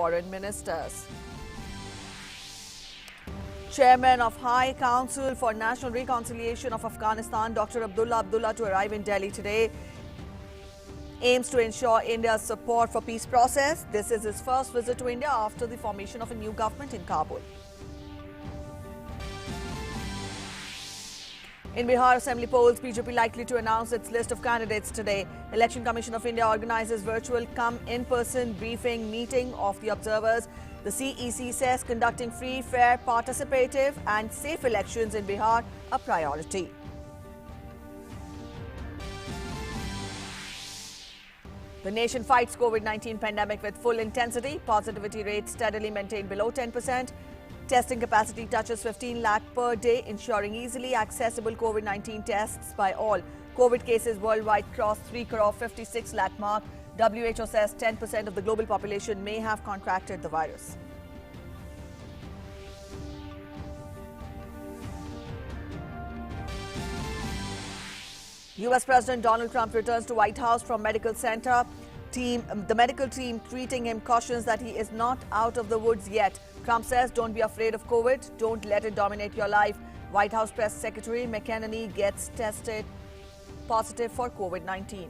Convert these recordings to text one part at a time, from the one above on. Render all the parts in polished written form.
foreign ministers. Chairman of High Council for National Reconciliation of Afghanistan, Dr. Abdullah to arrive in Delhi today, aims to ensure India's support for peace process. This is his first visit to India after the formation of a new government in Kabul. In Bihar Assembly polls, BJP likely to announce its list of candidates today. Election Commission of India organizes virtual come in-person briefing meeting of the observers. The CEC says conducting free, fair, participative and safe elections in Bihar a priority. The nation fights COVID-19 pandemic with full intensity. Positivity rates steadily maintained below 10%. Testing capacity touches 15 lakh per day, ensuring easily accessible COVID-19 tests by all. COVID cases worldwide crossed 3 crore 56 lakh mark. WHO says 10% of the global population may have contracted the virus. US President Donald Trump returns to White House from medical center. The medical team treating him cautions that he is not out of the woods yet. Trump says, don't be afraid of COVID. Don't let it dominate your life. White House Press Secretary McEnany gets tested positive for COVID-19.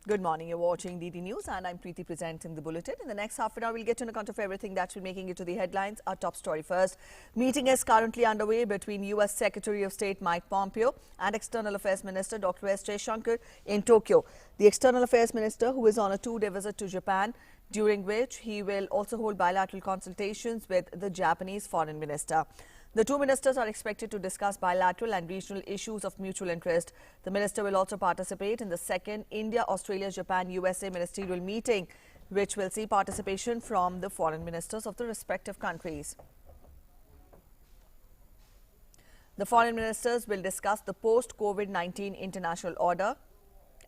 Good morning. You're watching DD News and I'm Preeti presenting the bulletin. In the next half an hour, we'll get to an account of everything that's been making it to the headlines. Our top story first. Meeting is currently underway between U.S. Secretary of State Mike Pompeo and External Affairs Minister Dr. S. Jaishankar in Tokyo. The External Affairs Minister, who is on a two-day visit to Japan, during which he will also hold bilateral consultations with the Japanese Foreign Minister. The two ministers are expected to discuss bilateral and regional issues of mutual interest. The minister will also participate in the second India, Australia, Japan, USA ministerial meeting, which will see participation from the foreign ministers of the respective countries. The foreign ministers will discuss the post-COVID-19 international order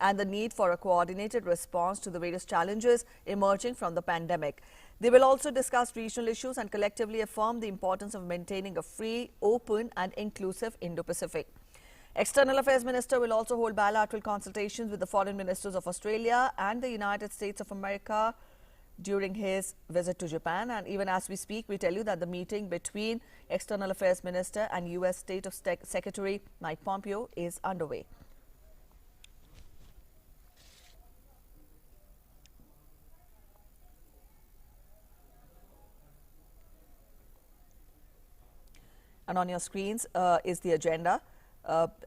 and the need for a coordinated response to the various challenges emerging from the pandemic. They will also discuss regional issues and collectively affirm the importance of maintaining a free, open and inclusive Indo-Pacific. External Affairs Minister will also hold bilateral consultations with the foreign ministers of Australia and the United States of America during his visit to Japan. And even as we speak, we tell you that the meeting between External Affairs Minister and U.S. State of Secretary Mike Pompeo is underway. And on your screens is the agenda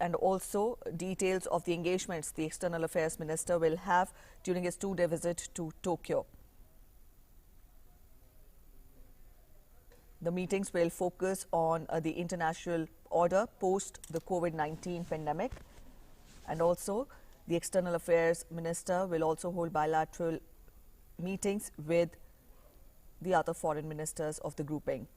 and also details of the engagements the External Affairs Minister will have during his two-day visit to Tokyo. The meetings will focus on the international order post the COVID-19 pandemic, and also the External Affairs Minister will also hold bilateral meetings with the other foreign ministers of the grouping.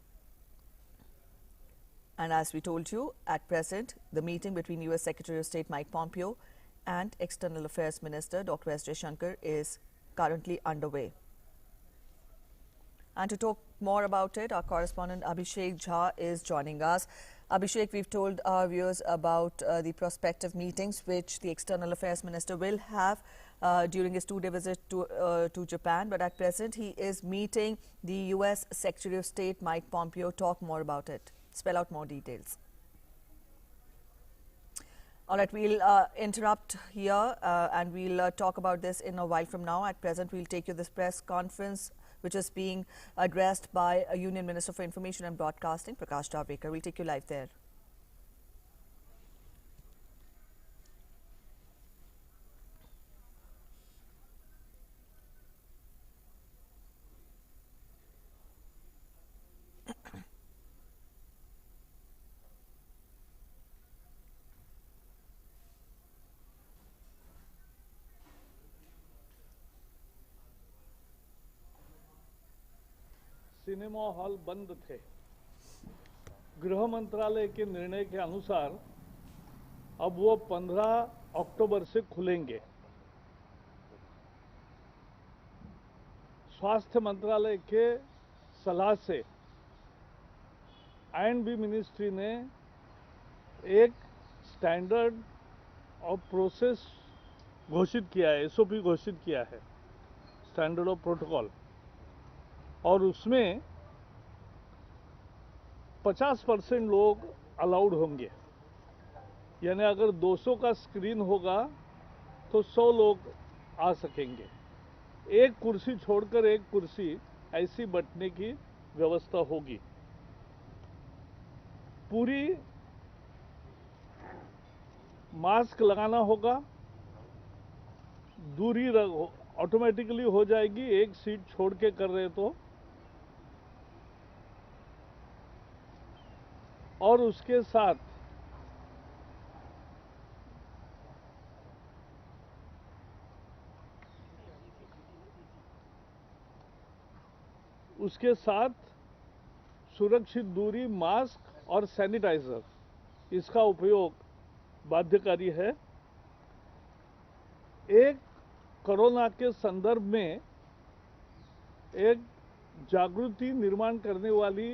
And as we told you, at present, the meeting between U.S. Secretary of State Mike Pompeo and External Affairs Minister Dr. S. Jaishankar is currently underway. And to talk more about it, our correspondent Abhishek Jha is joining us. Abhishek, we've told our viewers about the prospective meetings which the External Affairs Minister will have during his two-day visit to Japan. But at present, he is meeting the U.S. Secretary of State Mike Pompeo. Talk more about it. Spell out more details. All right, we'll interrupt here and we'll talk about this in a while from now. At present, we'll take you this press conference which is being addressed by a Union Minister for Information and Broadcasting, Prakash Javadekar. We'll take you live there. Cinema hall बंद थे। गृह मंत्रालय के निर्णय के अनुसार अब वो 15 अक्टूबर से खुलेंगे। स्वास्थ्य मंत्रालय के सलाह से आईएनबी मिनिस्ट्री ने एक स्टैंडर्ड और प्रोसेस घोषित किया है, SOP घोषित किया है, स्टैंडर्ड ऑफ प्रोटोकॉल, और उसमें 50% लोग अलाउड होंगे। यानी अगर 200 का स्क्रीन होगा तो 100 लोग आ सकेंगे। एक कुर्सी छोड़कर एक कुर्सी ऐसी बैठने की व्यवस्था होगी। पूरी मास्क लगाना होगा, दूरी ऑटोमेटिकली हो जाएगी, एक सीट छोड़ के कर रहे तो। और उसके साथ सुरक्षित दूरी, मास्क और सैनिटाइजर, इसका उपयोग बाध्यकारी है। एक कोरोना के संदर्भ में एक जागृति निर्माण करने वाली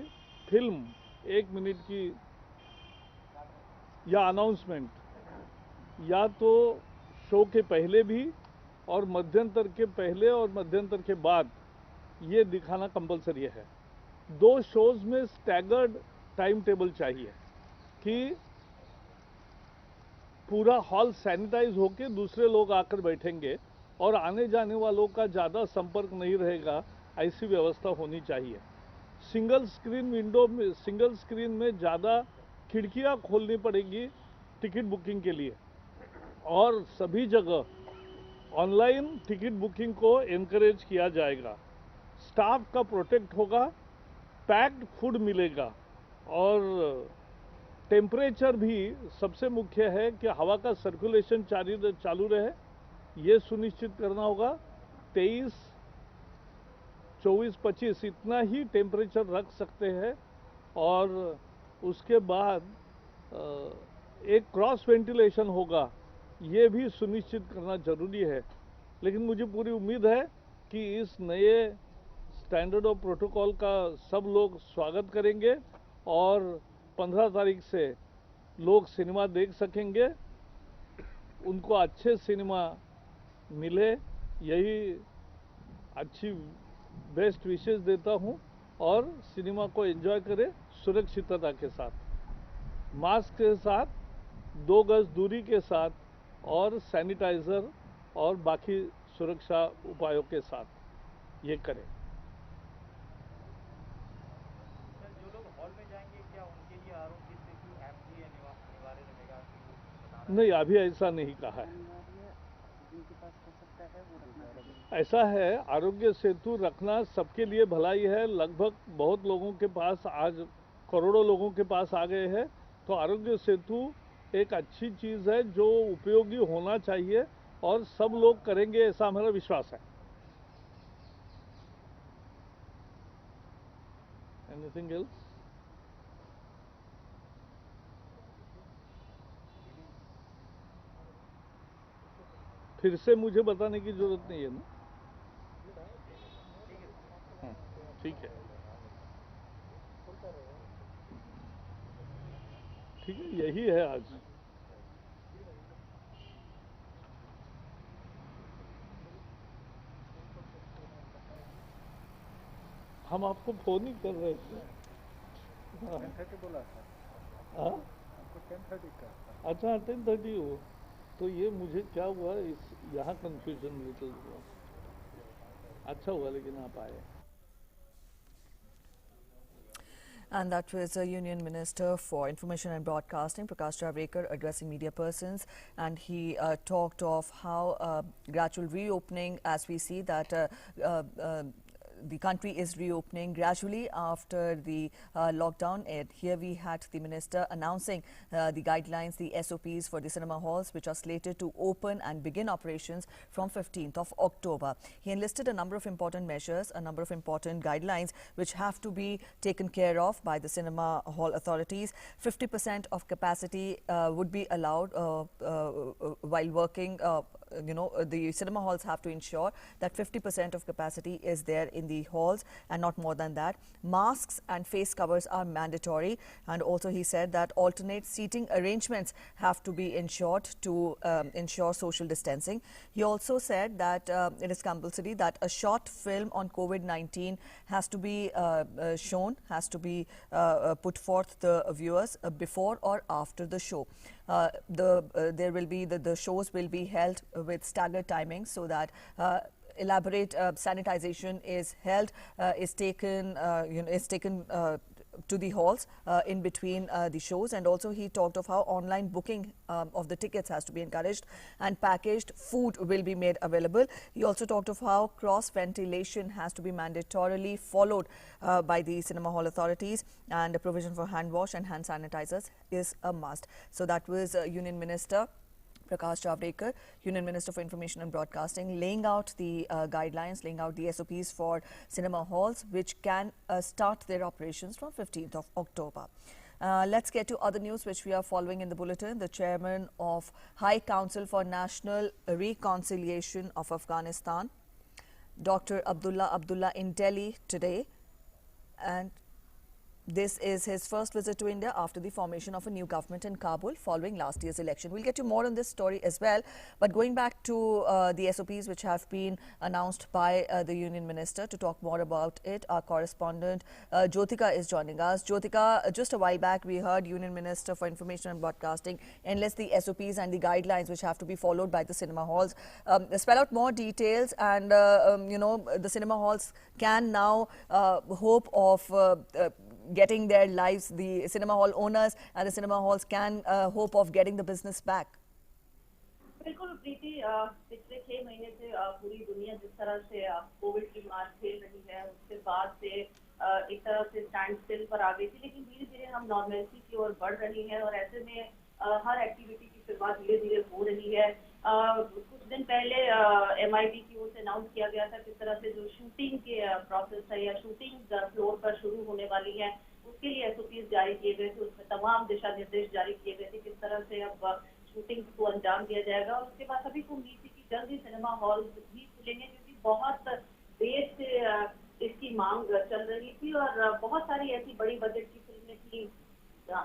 फिल्म 1 मिनट की या अनाउंसमेंट, या तो शो के पहले भी और मध्यंतर के पहले और मध्यंतर के बाद ये दिखाना कंपलसरी है। 2 शोज में स्टैगर्ड टाइम टेबल चाहिए कि पूरा हॉल सैनिटाइज होके दूसरे लोग आकर बैठेंगे और आने जाने वालों का ज़्यादा संपर्क नहीं रहेगा, ऐसी व्यवस्था होनी चाहिए। सिंगल स्क्रीन में ज़्यादा खिड़कियां खोलनी पड़ेगी टिकट बुकिंग के लिए, और सभी जगह ऑनलाइन टिकट बुकिंग को एनकरेज किया जाएगा। स्टाफ का प्रोटेक्ट होगा, पैक्ड फूड मिलेगा, और टेम्परेचर भी सबसे मुख्य है कि हवा का सर्कुलेशन चालू रहे, ये सुनिश्चित करना होगा। 23, 24, 25 इतना ही टेम्परेचर रख सकते हैं, और उसके बाद एक क्रॉस वेंटिलेशन होगा, ये भी सुनिश्चित करना जरूरी है। लेकिन मुझे पूरी उम्मीद है कि इस नए स्टैंडर्ड ऑफ प्रोटोकॉल का सब लोग स्वागत करेंगे और 15 तारीख से लोग सिनेमा देख सकेंगे, उनको अच्छे सिनेमा मिले, यही अच्छी बेस्ट विशेष देता हूं, और सिनेमा को एंजॉय करें सुरक्षितता के साथ, मास्क के साथ, 2 गज दूरी के साथ, और सैनिटाइजर और बाकी सुरक्षा उपायों के साथ ये करें। जो लोग हॉल में जाएंगे, क्या उनके लिए आरोग्य सेतु ऐप भी अनिवार्य रहेगा? नहीं, अभी ऐसा नहीं कहा है। जिनके पास हो सकता है वो रखना। ऐसा है, आरोग्य सेतु रखना सबके लिए भलाई है। लगभग बहुत लोगों के पास आज करोड़ों लोगों के पास आ गए हैं, तो आरोग्य सेतु एक अच्छी चीज है जो उपयोगी होना चाहिए, और सब लोग करेंगे ऐसा मेरा विश्वास है। Anything else? फिर से मुझे बताने की जरूरत नहीं है ना? ठीक है, ठीक है, यही है आज। हम आपको फोन ही कर रहे थे। 10:30 बोला था हाँ, आपको, 10:30 का। अच्छा 10:30 हो, तो ये मुझे क्या हुआ, इस यहाँ कंफ्यूजन लिटिल हुआ। अच्छा हुआ लेकिन आप आए। And that was Union Minister for Information and Broadcasting, Prakash Javadekar, addressing media persons, and he talked of how gradual reopening, as we see that the country is reopening gradually after the lockdown. And here we had the minister announcing the guidelines, the SOPs for the cinema halls, which are slated to open and begin operations from 15th of October. He enlisted a number of important measures, a number of important guidelines which have to be taken care of by the cinema hall authorities. 50% of capacity would be allowed while working the cinema halls have to ensure that 50% of capacity is there in the halls and not more than that. Masks and face covers are mandatory, and also he said that alternate seating arrangements have to be ensured to ensure social distancing. He also said that it is compulsory that a short film on COVID-19 has to be shown, has to be put forth the viewers before or after the show. There will be the shows will be held with staggered timings, so that elaborate sanitization is held, is taken to the halls in between the shows. And also he talked of how online booking of the tickets has to be encouraged and packaged food will be made available. He also talked of how cross ventilation has to be mandatorily followed by the cinema hall authorities, and the provision for hand wash and hand sanitizers is a must. So that was Union Minister Prakash Javadekar, Union Minister for Information and Broadcasting, laying out the guidelines, laying out the SOPs for cinema halls, which can start their operations from 15th of October. Let's get to other news which we are following in the bulletin. The chairman of High Council for National Reconciliation of Afghanistan, Dr. Abdullah in Delhi today, and this is his first visit to India after the formation of a new government in Kabul following last year's election. We'll get to more on this story as well. But going back to the SOPs which have been announced by the Union Minister, to talk more about it, our correspondent Jyotika is joining us. Jyotika, just a while back we heard Union Minister for Information and Broadcasting enlist the SOPs and the guidelines which have to be followed by the cinema halls. Spell out more details, and the cinema halls can now hope of getting their lives, the cinema hall owners and the cinema halls can hope of getting the business back. बिल्कुल प्रीति, पिछले 6 महीने से पूरी दुनिया जिस तरह से Covid की मार झेल रही है, उसके बाद से एक तरह से स्टैंड स्टिल पर आ गई थी, लेकिन धीरे धीरे हम नॉर्मलिटी की ओर बढ़ रही है और ऐसे में हर एक्टिविटी की शुरुआत धीरे धीरे हो रही है। कुछ दिन पहले MIB की ओर से अनाउंस किया गया था किस तरह से जो शूटिंग के प्रोसेस है या शूटिंग फ्लोर पर शुरू होने वाली है, उसके लिए SOPs जारी किए गए थे। उसमें तमाम दिशा निर्देश जारी किए गए थे किस तरह से अब शूटिंग को अंजाम दिया जाएगा। और उसके बाद सभी को उम्मीद थी कि जल्दी सिनेमा हॉल भी खुलेंगे, क्योंकि बहुत देर से इसकी मांग चल रही थी और बहुत सारी ऐसी बड़ी बजट की फिल्में थी,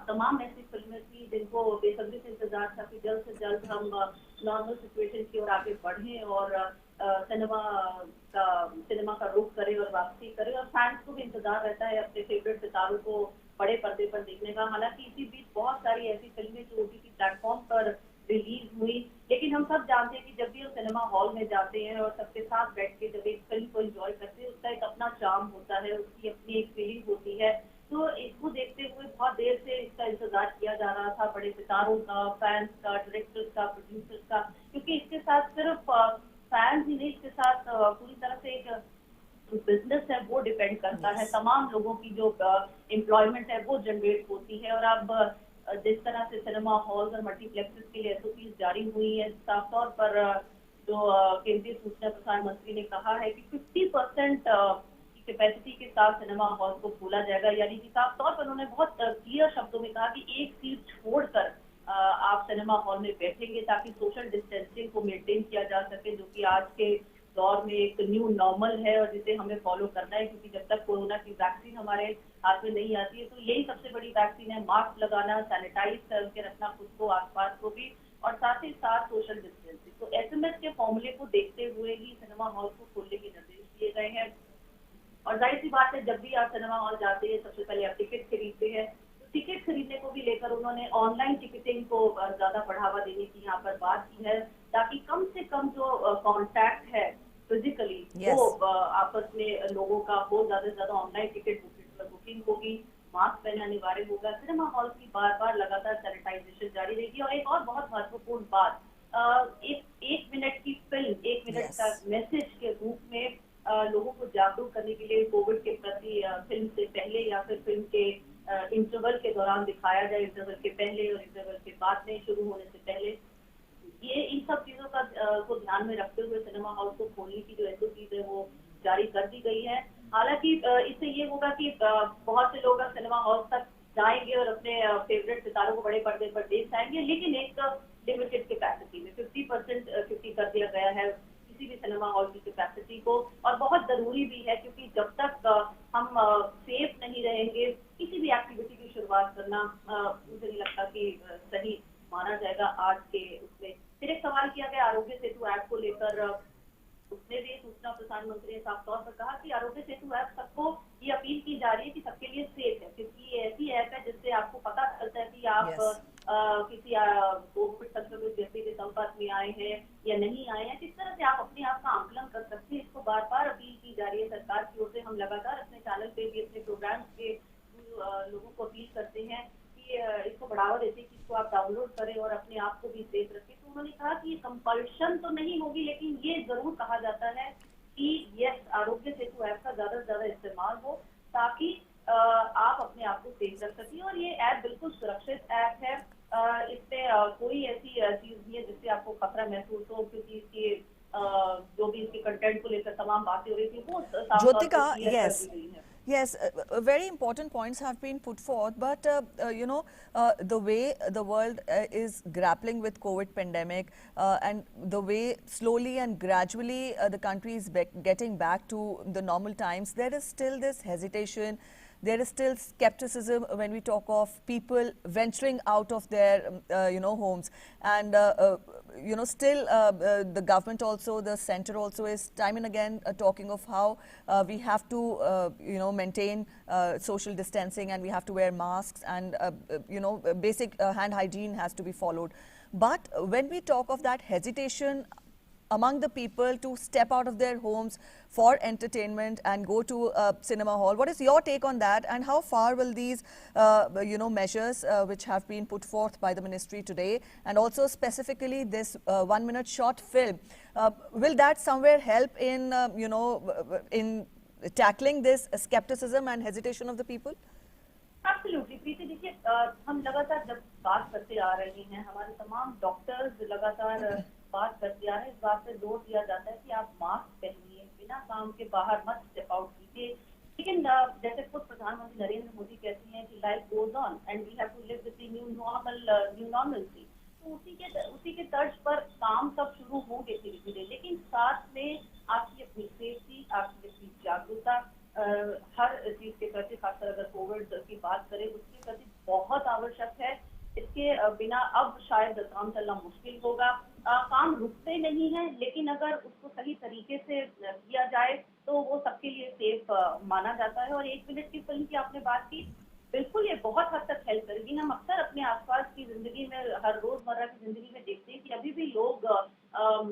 तमाम ऐसी फिल्में थी जिनको बेसब्री से इंतजार था कि जल्द से जल्द हम नॉर्मल सिचुएशन की ओर आगे बढ़ें और सिनेमा का रुख करें और वापसी करें। और फैंस को भी इंतजार रहता है अपने फेवरेट सितारों को बड़े पर्दे पर देखने का। हालांकि इसी बीच बहुत सारी ऐसी फिल्में जो OTT प्लेटफॉर्म पर रिलीज हुई, लेकिन हम सब जानते हैं कि जब भी हम सिनेमा हॉल में जाते हैं और सबके साथ बैठ के जब एक फिल्म को एंजॉय करते हैं, उसका एक अपना चार्म होता है, उसकी अपनी एक फीलिंग होती है। तो इसको देखते हुए बहुत देर से इसका इंतजार किया जा रहा था, बड़े सितारों का, फैंस का, डायरेक्टर्स का, प्रोड्यूसर्स का, क्योंकि इसके साथ सिर्फ फैंस ही नहीं, इसके साथ पूरी तरह से एक बिजनेस है वो डिपेंड करता है। तमाम लोगों की जो एम्प्लॉयमेंट है वो जनरेट होती है। और अब जिस तरह से सिनेमा हॉल्स और मल्टीप्लेक्सेस के लिए SOPs जारी हुई है, साफ तौर पर जो केंद्रीय सूचना प्रसारण मंत्री ने कहा है कि 50% कैपेसिटी के साथ सिनेमा हॉल को खोला जाएगा, यानी कि साफ तौर पर उन्होंने बहुत क्लियर शब्दों में कहा कि एक सीट छोड़कर आप सिनेमा हॉल में बैठेंगे ताकि सोशल डिस्टेंसिंग को मेंटेन किया जा सके, जो कि आज के दौर में एक न्यू नॉर्मल है और जिसे हमें फॉलो करना है, क्योंकि जब तक कोरोना की वैक्सीन हमारे हाथ में नहीं आती है तो यही सबसे बड़ी वैक्सीन है। मास्क लगाना, सैनिटाइज करके रखना खुद को, आसपास को भी, और साथ ही साथ सोशल डिस्टेंसिंग। तो SMS के फॉर्मूले को देखते हुए ही सिनेमा हॉल को खोलने के निर्देश दिए गए हैं। और जाहिर सी बात है, जब भी आप सिनेमा हॉल जाते हैं सबसे पहले आप टिकट खरीदते हैं, तो टिकट खरीदने को भी लेकर उन्होंने ऑनलाइन टिकटिंग को ज्यादा बढ़ावा देने की यहाँ पर बात की है, ताकि कम से कम जो कांटेक्ट है फिजिकली वो आपस में लोगों का हो, ज्यादा से ज्यादा ऑनलाइन टिकट बुकिंग होगी, मास्क पहनना अनिवार्य होगा, सिनेमा हॉल की बार बार लगातार सैनिटाइजेशन जारी रहेगी। और एक और बहुत महत्वपूर्ण बात, एक मिनट की फिल्म, 1 मिनट का मैसेज के रूप में लोगों को जागरूक करने के लिए कोविड के प्रति फिल्म से पहले या फिर फिल्म के इंटरवल के दौरान दिखाया जाए, इंटरवल के पहले और इंटरवल के बाद में, शुरू होने से पहले, ये इन सब चीजों का को ध्यान में रखते हुए सिनेमा हॉल को खोलने की जो SOPs है वो जारी कर दी गई है। हालांकि इससे ये होगा कि बहुत से लोग सिनेमा हॉल तक जाएंगे और अपने फेवरेट सितारों को बड़े पर्दे पर देख पाएंगे, लेकिन एक लिमिटेड कैपेसिटी में 50% 50 कर दिया है किसी भी सिनेमा हॉल की कैपेसिटी को, और बहुत जरूरी भी है क्योंकि जब तक हम सेफ नहीं रहेंगे किसी भी एक्टिविटी की शुरुआत करना मुझे नहीं लगता कि सही माना जाएगा आज के उसमें। फिर एक सवाल किया गया आरोग्य सेतु ऐप को लेकर, उसमें भी सूचना प्रसारण मंत्री ने साफ तौर पर कहा कि आरोग्य सेतु ऐप सबको ये अपील की जा रही है कि सबके लिए सेफ है, क्योंकि ये ऐसी ऐप है जिससे आपको पता चलता है कि आप किसी कोविड संक्रमित व्यक्ति के संपर्क में आए हैं या नहीं आए हैं, किस तरह से आप अपने आप का आंकलन कर सकते हैं। इसको बार बार अपील की जा रही है सरकार की ओर से। हम लगातार अपने चैनल पे भी अपने प्रोग्राम्स के लोगों को अपील करते हैं कि इसको बढ़ावा देते हैं कि इसको आप डाउनलोड करें और अपने आप को भी सेफ रखें। तो उन्होंने कहा कि ये कंपल्शन तो नहीं होगी, लेकिन ये जरूर कहा जाता है कि यस, आरोग्य सेतु ऐप का ज्यादा से ज्यादा इस्तेमाल हो ताकि आप अपने आप को सेफ रख सकें। और ये ऐप बिल्कुल सुरक्षित ऐप है, इसमें कोई ऐसी चीज नहीं है जिससे आपको खतरा महसूस हो, क्योंकि इसके जो भी इसके कंटेंट को लेकर तमाम बातें हो रही थी वो Jyotika, yes, very important points have been put forth, but you know, the way the world is grappling with COVID pandemic and the way slowly and gradually the country is getting back to the normal times, there is still this hesitation. There is still skepticism when we talk of people venturing out of their, you know, homes, and you know, still the government also, the center also is time and again talking of how we have to, you know, maintain social distancing and we have to wear masks and you know, basic hand hygiene has to be followed. But when we talk of that hesitation among the people to step out of their homes for entertainment and go to a cinema hall, what is your take on that, and how far will these you know, measures which have been put forth by the ministry today, and also specifically this 1 minute short film, will that somewhere help in you know, in tackling this skepticism and hesitation of the people? Absolutely Preeti, देखिए हम लगातार जब बात करते आ रहे हैं, हमारे तमाम डॉक्टर्स लगातार बात करते आ रहे हैं, इस बात पे जोर दिया जाता है कि आप मास्क पहनिए, बिना काम के बाहर मत स्टेप आउट कीजिए। लेकिन जैसे खुद प्रधानमंत्री नरेंद्र मोदी कहती हैं कि life goes on and we have to live with the new normalcy, तो उसी के तर्ज पर काम तब शुरू होंगे धीरे धीरे, लेकिन साथ में आपकी अपनी सेफ्टी, आपकी अपनी जागरूकता हर चीज के प्रति, खासकर अगर कोविड की बात करें उसके प्रति बहुत आवश्यक है। इसके बिना अब शायद काम चलना मुश्किल होगा। काम रुकते नहीं है, लेकिन अगर उसको सही तरीके से किया जाए तो वो सबके लिए सेफ माना जाता है। और 1 मिनट की फिल्म की आपने बात की, बिल्कुल ये बहुत हद तक हेल्प करेगी। हम अक्सर अपने आसपास की जिंदगी में, हर रोजमर्रा की जिंदगी में देखते हैं कि अभी भी लोग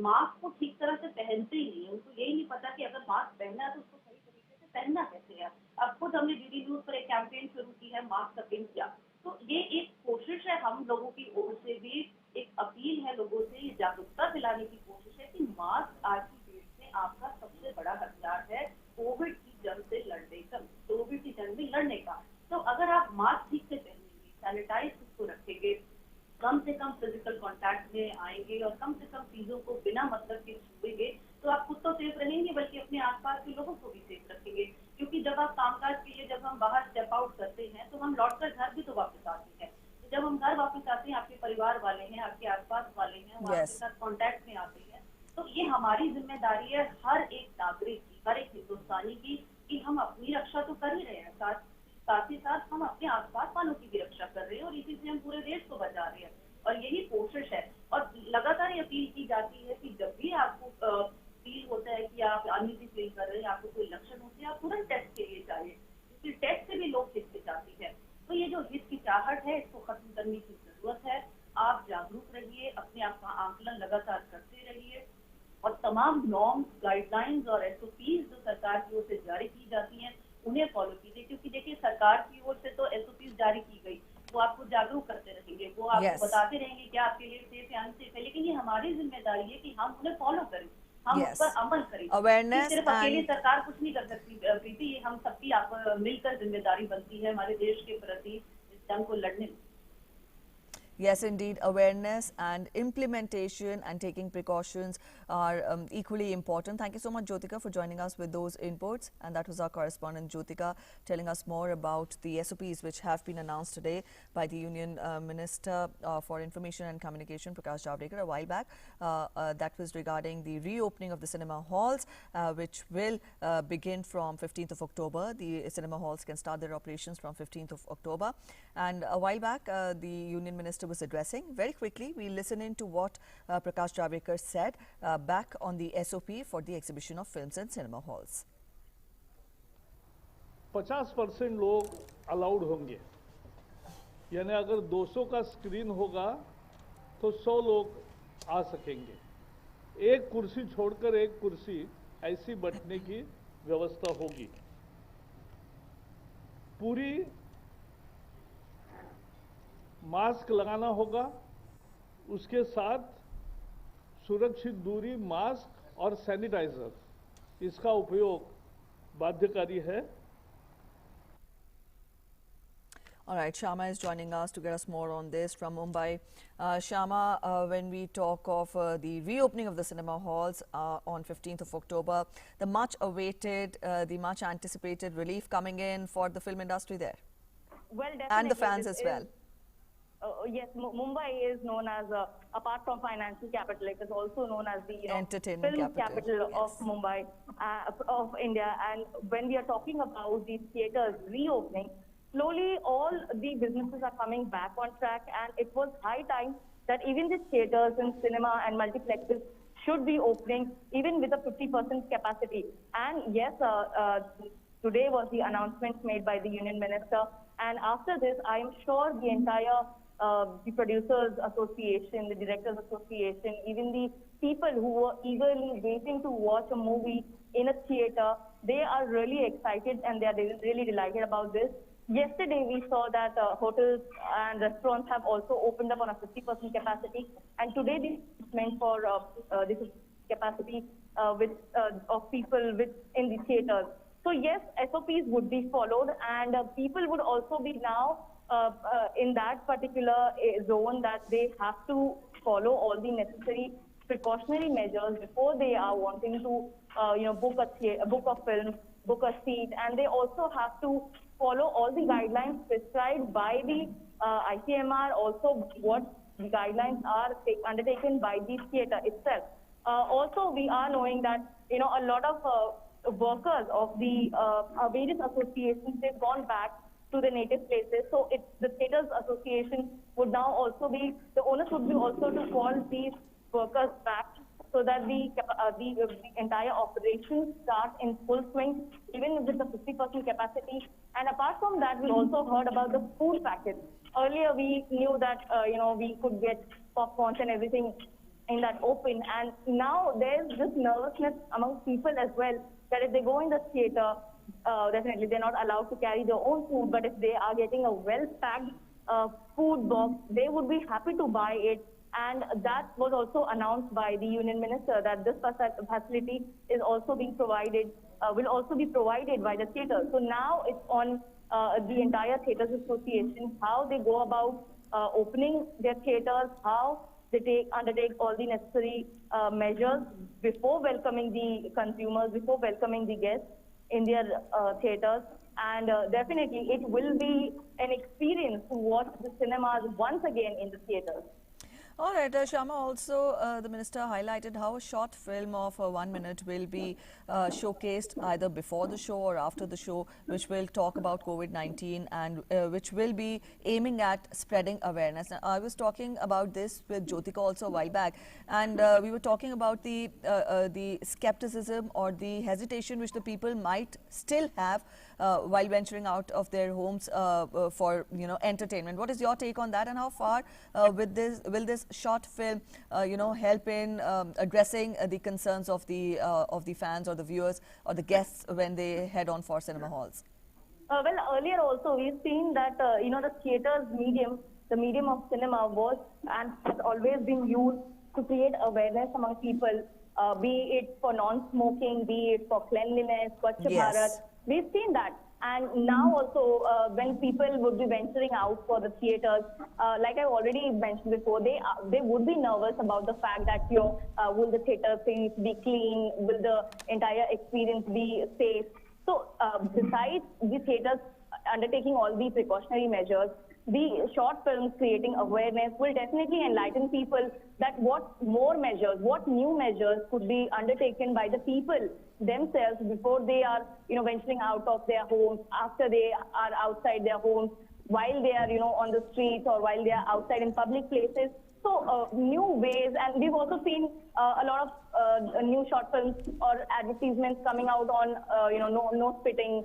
मास्क को ठीक तरह से पहनते ही नहीं है। उनको यही नहीं पता कि अगर मास्क पहनना है तो उसको सही तरीके से पहनना कैसे है। अब खुद हमने डीडी न्यूज पर एक कैंपेन शुरू की है, मास्क का पिन किया, तो ये एक कोशिश है हम लोगों की ओर से भी, एक अपील है लोगों से, ये जागरूकता दिलाने की कोशिश है कि मास्क आज की डेट में आपका सबसे बड़ा हथियार है कोविड की जंग से लड़ने का, कोविड की जंग में लड़ने का। तो अगर आप मास्क ठीक से पहनेंगे, सैनिटाइज उसको रखेंगे, कम से कम फिजिकल कांटेक्ट में आएंगे और कम से कम चीजों को बिना मतलब के छुएंगे, तो आप खुद तो सेफ रहेंगे बल्कि अपने आसपास के लोगों को भी सेफ रखेंगे। क्योंकि जब आप कामकाज के लिए, जब हम बाहर स्टेप आउट करते हैं तो हम लौटकर घर भी तो वापस आते हैं। तो जब हम घर वापस आते हैं, आपके परिवार वाले हैं, आपके आसपास वाले हैं, वो आपके साथ कांटेक्ट में आते हैं, तो ये हमारी जिम्मेदारी है हर एक नागरिक की, हर एक हिंदुस्तानी की, कि हम अपनी रक्षा तो कर ही रहे हैं, साथ ही साथ हम अपने आसपास वालों की भी रक्षा कर रहे हैं और इसी से हम पूरे देश को बचा रहे हैं। और यही कोशिश है। और लगातार ये अपील की जाती है कि जब भी आपको फील होता है कि आप अनईजी फील कर रहे हैं, आपको कोई लक्षण होते हैं, आप तुरंत टेस्ट के लिए जाइए, क्योंकि टेस्ट से भी लोग हिचकिचाते हैं। तो ये जो हिचकिचाहट है, इसको खत्म करने की जरूरत है। आप जागरूक रहिए, अपने आप का आंकलन लगातार करते रहिए और तमाम नॉर्म्स, गाइडलाइंस और SOPs जो सरकार की ओर से जारी की जाती हैं उन्हें फॉलो कीजिए। क्योंकि देखिए, सरकार की ओर से तो SOPs जारी की गई, वो आपको जागरूक करते रहेंगे, वो आपको बताते रहेंगे क्या आपके लिए सेफ या अनसेफ है, लेकिन ये हमारी जिम्मेदारी है कि हम उन्हें फॉलो करें, हम उस पर अमल करें। अवेयरनेस, सिर्फ अकेले सरकार कुछ नहीं कर सकती प्रीति, ये हम सबकी मिलकर जिम्मेदारी बनती है हमारे देश के प्रति इस जंग को लड़ने में। Yes, indeed, awareness and implementation and taking precautions are equally important. Thank you so much, Jyotika, for joining us with those inputs. And that was our correspondent, Jyotika, telling us more about the SOPs which have been announced today by the Union Minister for Information and Communication, Prakash Javadekar, a while back. That was regarding the reopening of the cinema halls, which will begin from 15th of October. The cinema halls can start their operations from 15th of October. And a while back, the Union Minister was addressing. Very quickly, we listen in to what Prakash Javadekar said back on the SOP for the exhibition of films in cinema halls. 50% लोग allowed होंगे, यानी अगर 200 का screen होगा तो 100 लोग आ सकेंगे। एक कुर्सी छोड़कर एक कुर्सी ऐसी बैठने की व्यवस्था होगी। पूरी मास्क लगाना होगा, उसके साथ सुरक्षित दूरी, मास्क और सैनिटाइजर, इसका उपयोग बाध्यकारी है। All right, Shama is joining us to get us more on this from Mumbai. Shama, when we talk of the reopening of the cinema halls on 15th of October, the much awaited, the much anticipated relief coming in for the film industry there? Well, definitely. And the fans as well. Yes, Mumbai is known as, apart from financial capital, it is also known as the entertainment film capital yes. of Mumbai, of India. And when we are talking about these theatres reopening, slowly all the businesses are coming back on track, and it was high time that even the theatres and cinema and multiplexes should be opening even with a 50% capacity. And yes, today was the announcement made by the Union Minister, and after this, I am sure the entire the Producers Association, the Directors Association, even the people who were eagerly waiting to watch a movie in a theatre, they are really excited and they are really delighted about this. Yesterday, we saw that hotels and restaurants have also opened up on a 50% capacity, and today this is meant for this capacity of people in the theatres. So yes, SOPs would be followed, and people would also be now in that particular zone that they have to follow all the necessary precautionary measures before they are wanting to book a film, book a seat, and they also have to follow all the guidelines prescribed by the ICMR, also what the guidelines are undertaken by the theatre itself. Also, we are knowing that a lot of workers of the various associations, they've gone back to the native places. So the Theatres Association would now also be, the onus would be also to call these workers back so that the entire operation starts in full swing, even with the 50% capacity. And apart from that, we also heard about the food package. Earlier, we knew that, we could get popcorns and everything in that open. And now there's this nervousness among people as well, that if they go in the theatre, definitely they're not allowed to carry their own food, but if they are getting a well-packed food box, they would be happy to buy it. And that was also announced by the Union Minister, that this facility is also being provided, will also be provided by the theatre. So now it's on the entire Theatres Association, how they go about opening their theatres, how they undertake all the necessary measures before welcoming the consumers, before welcoming the guests in their theatres. And definitely it will be an experience to watch the cinemas once again in the theatres. All right, Shama, also the minister highlighted how a short film of 1 minute will be showcased either before the show or after the show, which will talk about COVID-19 and which will be aiming at spreading awareness. Now, I was talking about this with Jyotika also a while back, and we were talking about the skepticism or the hesitation which the people might still have while venturing out of their homes for entertainment. What is your take on that, and how far will this short film help in addressing the concerns of the fans or the viewers or the guests when they head on for cinema halls? Well, earlier also we've seen that the theatre's medium, the medium of cinema, was and has always been used to create awareness among people, be it for non-smoking, be it for cleanliness, Swachh Bharat. We've seen that. And now also, when people would be venturing out for the theaters, like I already mentioned before, they would be nervous about the fact that, will the theater things be clean? Will the entire experience be safe? So besides the theaters undertaking all the precautionary measures, the short films creating awareness will definitely enlighten people that what more measures, what new measures could be undertaken by the people themselves before they are, venturing out of their homes, after they are outside their homes, while they are, on the streets or while they are outside in public places. So new ways, and we've also seen a lot of new short films or advertisements coming out on, no spitting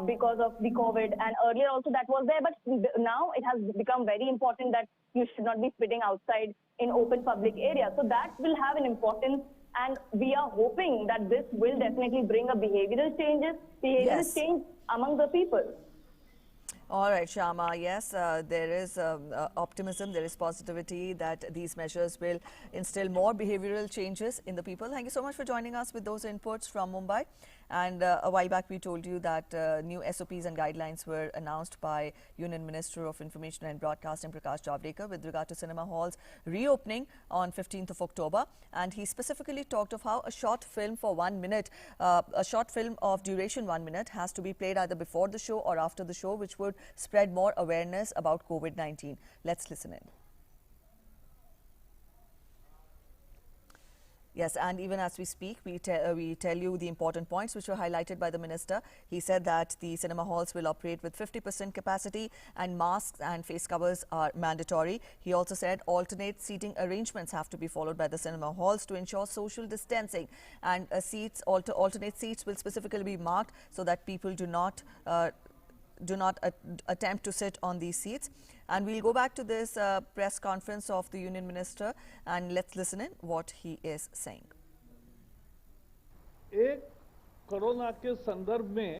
because of the COVID. And earlier also that was there, but now it has become very important that you should not be spitting outside in open public areas. So that will have an importance. And we are hoping that this will definitely bring a behavioral Yes. change among the people. All right, Shyama, yes, there is optimism, there is positivity that these measures will instill more behavioral changes in the people. Thank you so much for joining us with those inputs from Mumbai. And a while back, we told you that new SOPs and guidelines were announced by Union Minister of Information and Broadcasting, Prakash Javadekar, with regard to cinema halls reopening on 15th of October. And he specifically talked of how a short film for 1 minute, a short film of duration 1 minute has to be played either before the show or after the show, which would spread more awareness about COVID-19. Let's listen in. Yes, and even as we speak, we tell you the important points which were highlighted by the minister. He said that the cinema halls will operate with 50% capacity and masks and face covers are mandatory. He also said alternate seating arrangements have to be followed by the cinema halls to ensure social distancing, and alternate seats will specifically be marked so that people do not attempt to sit on these seats. And we'll go back to this press conference of the Union Minister and let's listen in what he is saying. एक corona के संदर्भ में